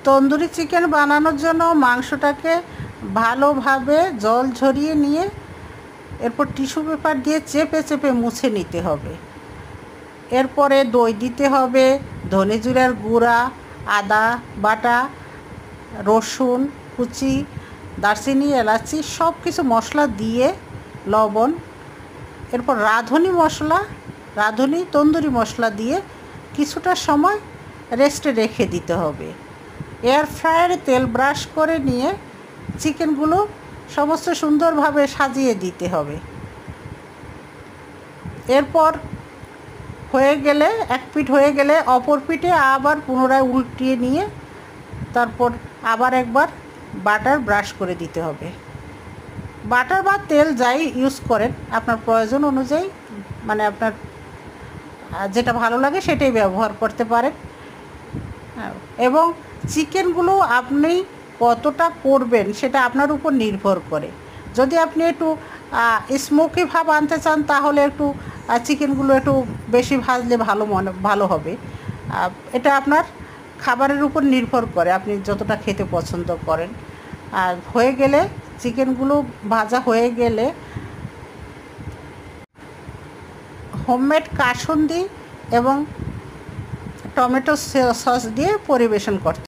Tandoori chicken বানানোর জন্য মাংসটাকে ভালোভাবে জল ঝরিয়ে নিয়ে এরপর টিস্যু পেপার দিয়ে চেপে চেপে মুছে নিতে হবে। এরপরে দই দিতে হবে, ধনে জিরার গুঁড়া, আদা বাটা, রসুন কুচি, দারচিনি, এলাচি সব কিছু মশলা দিয়ে লবণ, এরপর রাঁধুনি তন্দুরি মশলা দিয়ে কিছুটা সময় রেস্টে রেখে দিতে হবে। এয়ার ফ্রায়ারে তেল ব্রাশ করে নিয়ে চিকেনগুলো সমস্ত সুন্দরভাবে সাজিয়ে দিতে হবে। এরপর হয়ে গেলে এক পিঠ হয়ে গেলে অপর পিঠে আবার পুনরায় উল্টিয়ে নিয়ে তারপর আবার একবার বাটার ব্রাশ করে দিতে হবে। বাটার বা তেল যাই ইউজ করেন আপনার প্রয়োজন অনুযায়ী, মানে আপনার যেটা ভালো লাগে সেটাই ব্যবহার করতে পারেন। এবং চিকেনগুলো আপনি কতটা করবেন সেটা আপনার উপর নির্ভর করে। যদি আপনি একটু স্মোকি ভাব আনতে চান তাহলে একটু চিকেনগুলো একটু বেশি ভাজলে ভালো হবে। এটা আপনার খাবারের উপর নির্ভর করে, আপনি যতটা খেতে পছন্দ করেন। আর হয়ে গেলে চিকেনগুলো ভাজা হয়ে গেলে হোমমেড কাসুন্দি এবং টমেটো সস দিয়ে পরিবেশন করতে